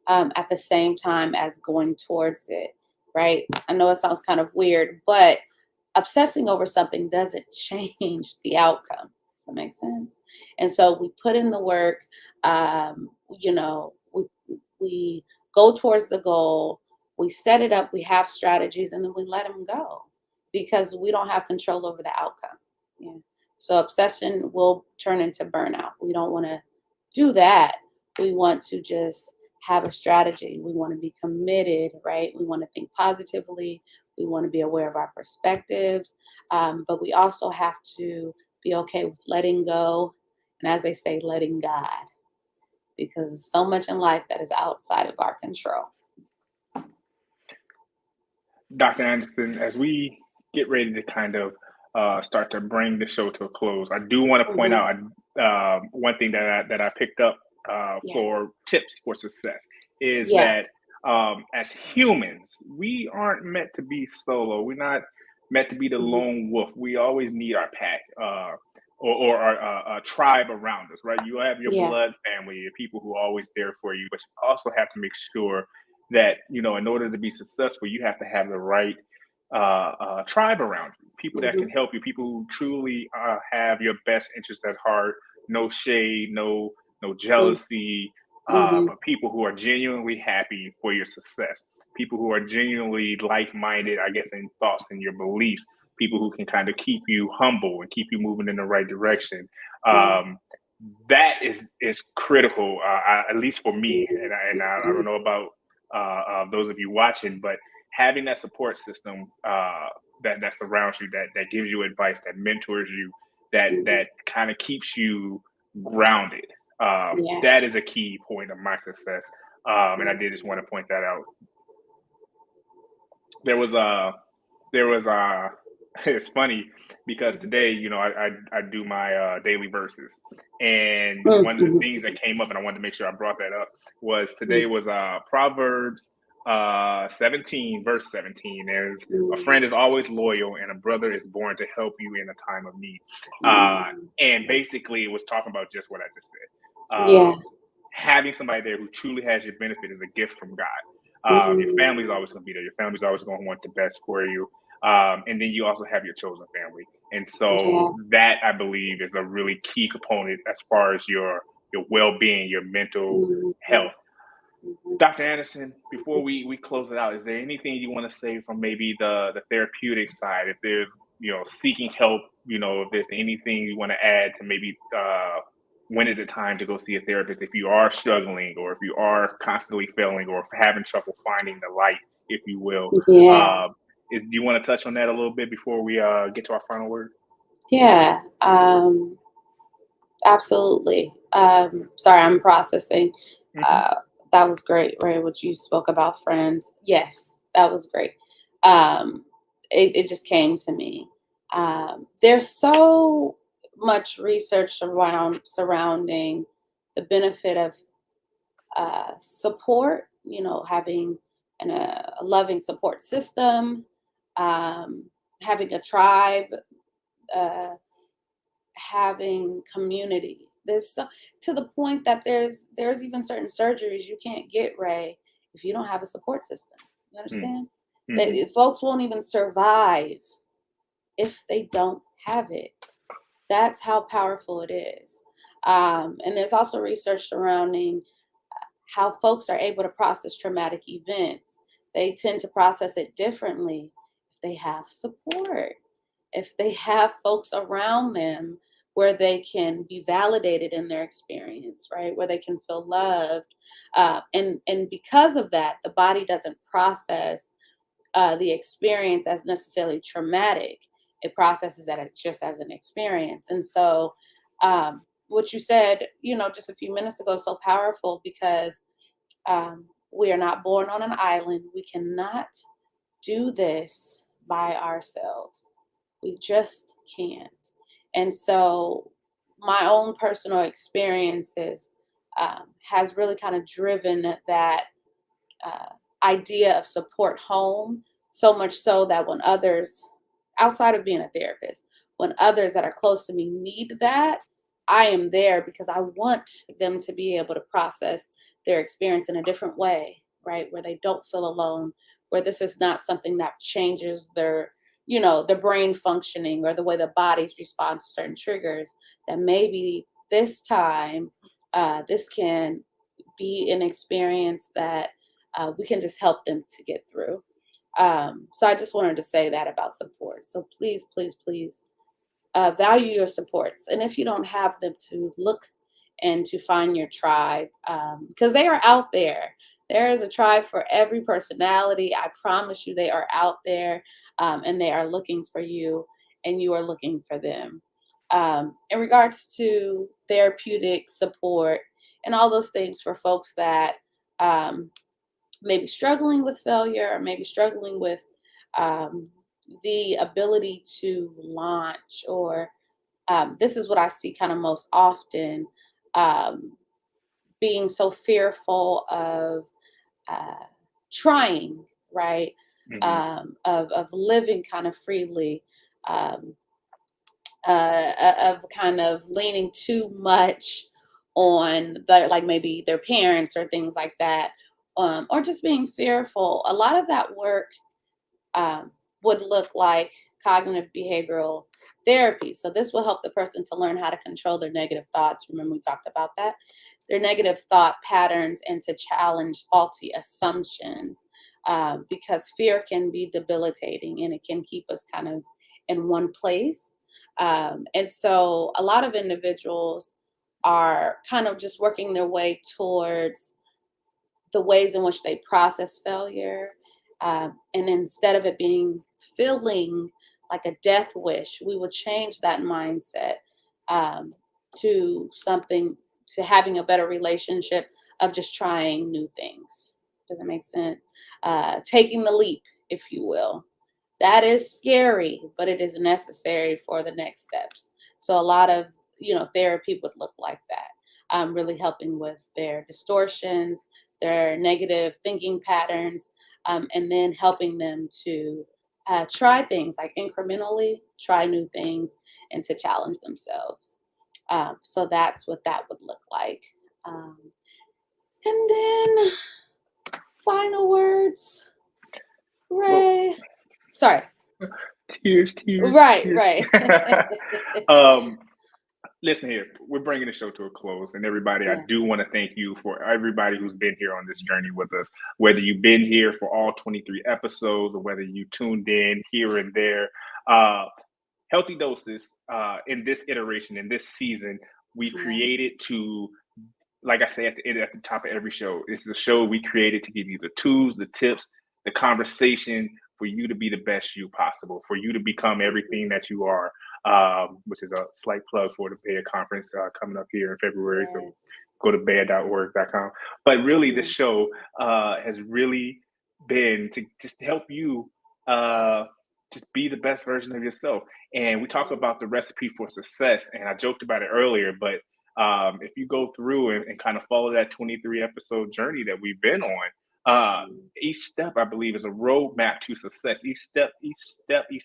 at the same time as going towards it, right? I know it sounds kind of weird, but obsessing over something doesn't change the outcome. Does that make sense? And so we put in the work, we go towards the goal, we set it up, we have strategies, and then we let them go because we don't have control over the outcome. Yeah. So obsession will turn into burnout. We don't want to do that. We want to just have a strategy. We want to be committed, right? We want to think positively. We want to be aware of our perspectives. But we also have to be okay with letting go. And as they say, letting God, because there's so much in life that is outside of our control. Dr. Anderson, as we get ready to kind of start to bring the show to a close, I do want to point out one thing that I picked up for tips for success is that as humans, we aren't meant to be solo. We're not meant to be the lone wolf. We always need our pack or our tribe around us, right? You have your blood family, your people who are always there for you, but you also have to make sure that, in order to be successful, you have to have the right tribe around you, people that can help you, people who truly have your best interests at heart, no shade, no jealousy, but people who are genuinely happy for your success, people who are genuinely like-minded, I guess, in thoughts and your beliefs, people who can kind of keep you humble and keep you moving in the right direction. That is critical, at least for me, and I don't know about those of you watching, but having that support system that surrounds you, that gives you advice, that mentors you, that kind of keeps you grounded. That is a key point of my success. And I did just want to point that out. There was it's funny because today, I do my daily verses, and one of the things that came up, and I wanted to make sure I brought that up, was today was Proverbs 17, verse 17. There's a friend is always loyal, and a brother is born to help you in a time of need. And basically, it was talking about just what I just said. Having somebody there who truly has your benefit is a gift from God. Your family's always going to be there. Your family's always going to want the best for you. And then you also have your chosen family. And so that, I believe, is a really key component as far as your well-being, your mental health. Dr. Anderson, before we close it out, is there anything you want to say from maybe the therapeutic side? If there's, seeking help, if there's anything you want to add to maybe when is it time to go see a therapist if you are struggling, or if you are constantly failing, or having trouble finding the light if you will. Yeah. Do you want to touch on that a little bit before we get to our final word? Yeah. Absolutely. Sorry, I'm processing. Mm-hmm. Uh, that was great, Ray, what you spoke about friends. Yes, that was great. Um, it just came to me. There's so much research surrounding the benefit of support, having a loving support system, um, having a tribe, uh, having community. To the point that there's even certain surgeries you can't get, Ray, if you don't have a support system. You understand? That Mm-hmm. folks won't even survive if they don't have it. That's how powerful it is. And there's also research surrounding how folks are able to process traumatic events. They tend to process it differently if they have support, if they have folks around them where they can be validated in their experience, right? Where they can feel loved. And because of that, the body doesn't process the experience as necessarily traumatic. It processes that just as an experience. And so, what you said, just a few minutes ago, is so powerful because we are not born on an island. We cannot do this by ourselves. We just can't. And so, my own personal experiences has really kind of driven that uh, idea of support home, so much so that when others, outside of being a therapist, when others that are close to me need that, I am there because I want them to be able to process their experience in a different way, right? Where they don't feel alone, where this is not something that changes their brain functioning or the way the bodies respond to certain triggers, that maybe this time this can be an experience that we can just help them to get through. So I just wanted to say that about support. So please, please, please value your supports. And if you don't have them, to look and to find your tribe, because they are out there. There is a tribe for every personality. I promise you, they are out there, and they are looking for you, and you are looking for them. In regards to therapeutic support and all those things for folks that um, maybe struggling with failure or maybe struggling with um, the ability to launch, or this is what I see kind of most often, um, being so fearful of uh, trying, right? Mm-hmm. Of living kind of freely, um, of kind of leaning too much on like maybe their parents or things like that, or just being fearful. A lot of that work um, would look like cognitive behavioral therapy. So this will help the person to learn how to control their negative thoughts. Remember, we talked about that, their negative thought patterns, and to challenge faulty assumptions, because fear can be debilitating and it can keep us kind of in one place. And so a lot of individuals are kind of just working their way towards the ways in which they process failure. And instead of it being feeling like a death wish, we would change that mindset um, to something, to having a better relationship of just trying new things. Does that make sense? Taking the leap, if you will. That is scary, but it is necessary for the next steps. So a lot of therapy would look like that, really helping with their distortions, their negative thinking patterns, and then helping them to try things like incrementally, try new things, and to challenge themselves. So that's what that would look like. Um, and then final words, Well, Ray. Sorry. tears, Right, tears. right. um, Listen here, we're bringing the show to a close, and everybody, I Yeah. do want to thank you for everybody who's been here on this journey with us, whether you've been here for all 23 episodes or whether you tuned in here and there. Healthy Doses, in this iteration, in this season, we've created to, like I say at the top of every show, this is a show we created to give you the tools, the tips, the conversation for you to be the best you possible, for you to become everything that you are, which is a slight plug for the BED conference coming up here in February. So Yes. go to bed.org.com. But really, the Mhm. show has really been to just help you uh, just be the best version of yourself. And we talk about the recipe for success. And I joked about it earlier, but if you go through and kind of follow that 23 episode journey that we've been on, each step I believe is a roadmap to success. Each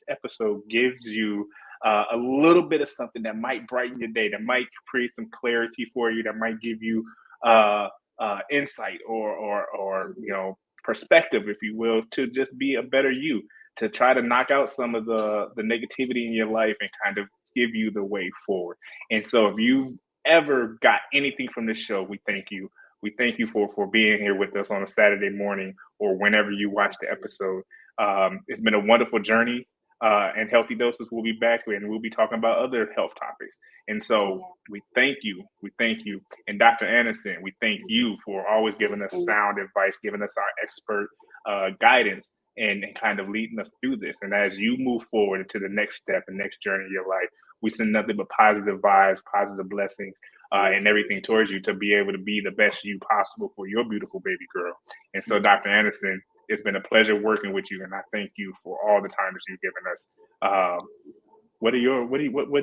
episode gives you a little bit of something that might brighten your day, that might create some clarity for you, that might give you uh, insight or perspective, if you will, to just be a better you, to try to knock out some of the negativity in your life and kind of give you the way forward. And so, if you ever got anything from this show, we thank you. We thank you for being here with us on a Saturday morning or whenever you watch the episode. It's been a wonderful journey, and Healthy Doses will be back and we'll be talking about other health topics. And so Yeah. we thank you. We thank you. And Dr. Anderson, we thank you for always giving us Thank sound advice, giving us our expert guidance and kind of leading us through this. And as you move forward into the next step and next journey of your life, we send nothing but positive vibes, positive blessings, and everything towards you to be able to be the best you possible for your beautiful baby girl. And so, Dr. Anderson, it's been a pleasure working with you, and I thank you for all the time that you've given us. What do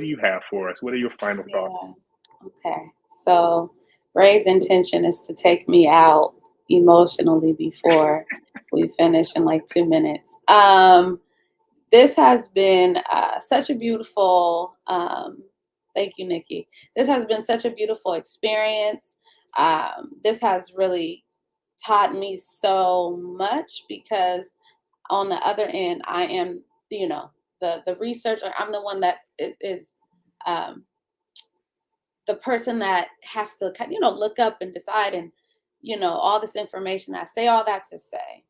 you have for us? What are your final thoughts? Yeah. Okay. So Ray's intention is to take me out emotionally before we finish in like 2 minutes. This has been such a beautiful, thank you, Nikki. This has been such a beautiful experience. This has really taught me so much because on the other end, I am, the researcher. I'm the one that is um, the person that has to, look up and decide and, all this information. I say all that to say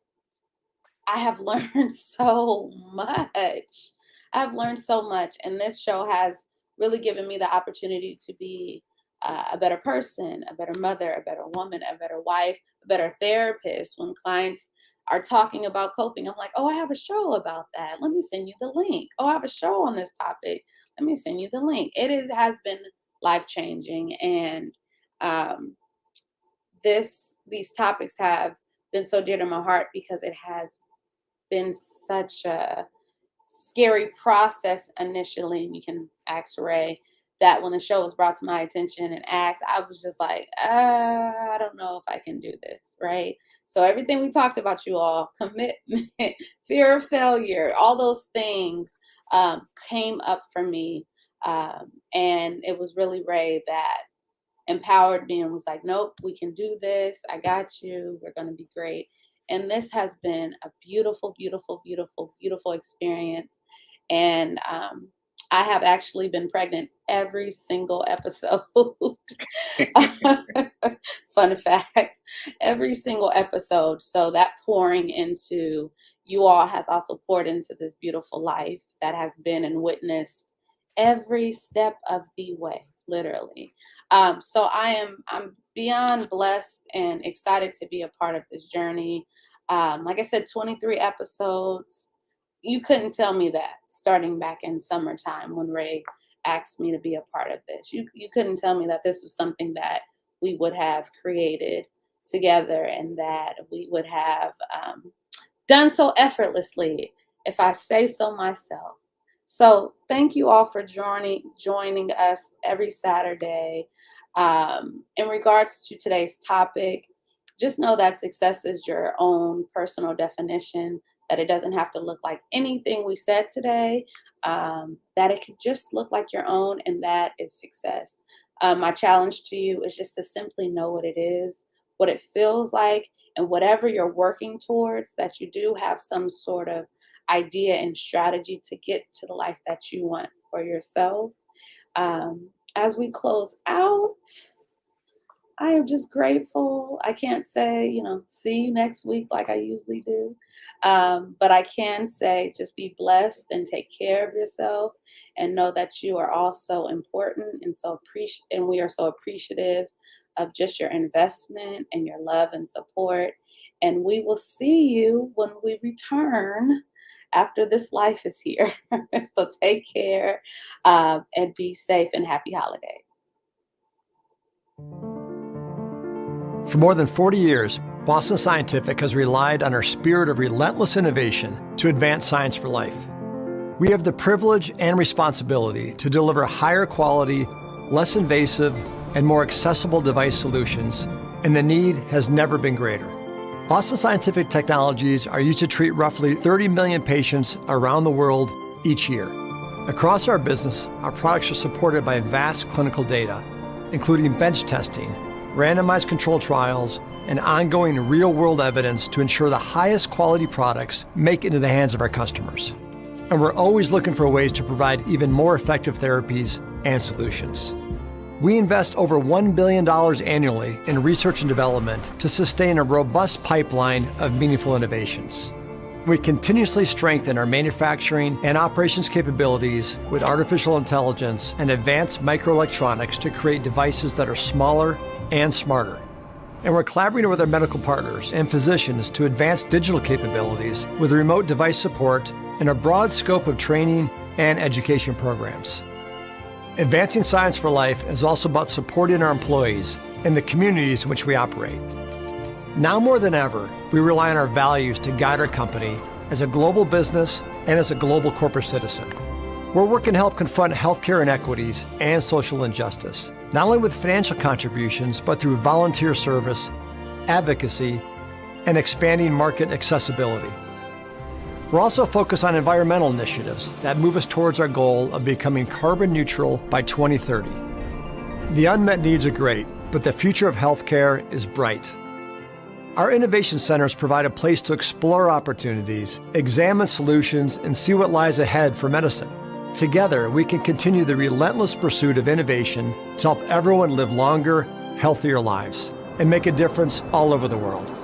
I have learned so much. I've learned so much, and this show has really given me the opportunity to be a better person, a better mother, a better woman, a better wife, a better therapist. When clients are talking about coping, I'm like, oh, I have a show about that. Let me send you the link. Oh, I have a show on this topic. Let me send you the link. Has been life changing, and um, these topics have been so dear to my heart because it has been such a scary process initially. And you can ask Ray that when the show was brought to my attention and asked, I was just like, I don't know if I can do this, right? So everything we talked about, you all, commitment, fear of failure, all those things came up for me. And it was really Ray that empowered me and was like, nope, we can do this. I got you. We're going to be great. And this has been a beautiful, beautiful, beautiful, beautiful experience. And I have actually been pregnant every single episode. Fun fact, every single episode. So that pouring into you all has also poured into this beautiful life that has been and witnessed every step of the way, literally. So I'm beyond blessed and excited to be a part of this journey. Like I said, 23 episodes. You couldn't tell me that starting back in summertime when Ray asked me to be a part of this. You couldn't tell me that this was something that we would have created together and that we would have done so effortlessly, if I say so myself. So thank you all for joining us every Saturday. In regards to today's topic, just know that success is your own personal definition, that it doesn't have to look like anything we said today, that it could just look like your own, and that is success. My challenge to you is just to simply know what it is, what it feels like, and whatever you're working towards, that you do have some sort of idea and strategy to get to the life that you want for yourself. As we close out, I am just grateful. I can't say, see you next week like I usually do. But I can say just be blessed and take care of yourself and know that you are all so important and and we are so appreciative of just your investment and your love and support. And we will see you when we return after this life is here. So take care and be safe, and happy holidays. For more than 40 years, Boston Scientific has relied on our spirit of relentless innovation to advance science for life. We have the privilege and responsibility to deliver higher quality, less invasive, and more accessible device solutions, and the need has never been greater. Boston Scientific technologies are used to treat roughly 30 million patients around the world each year. Across our business, our products are supported by vast clinical data, including bench testing, randomized controlled trials, and ongoing real-world evidence to ensure the highest quality products make it into the hands of our customers. And we're always looking for ways to provide even more effective therapies and solutions. We invest over $1 billion annually in research and development to sustain a robust pipeline of meaningful innovations. We continuously strengthen our manufacturing and operations capabilities with artificial intelligence and advanced microelectronics to create devices that are smaller and smarter. And we're collaborating with our medical partners and physicians to advance digital capabilities with remote device support and a broad scope of training and education programs. Advancing science for life is also about supporting our employees and the communities in which we operate. Now more than ever, we rely on our values to guide our company as a global business and as a global corporate citizen. We're working to help confront healthcare inequities and social injustice, not only with financial contributions, but through volunteer service, advocacy, and expanding market accessibility. We're also focused on environmental initiatives that move us towards our goal of becoming carbon neutral by 2030. The unmet needs are great, but the future of healthcare is bright. Our innovation centers provide a place to explore opportunities, examine solutions, and see what lies ahead for medicine. Together, we can continue the relentless pursuit of innovation to help everyone live longer, healthier lives and make a difference all over the world.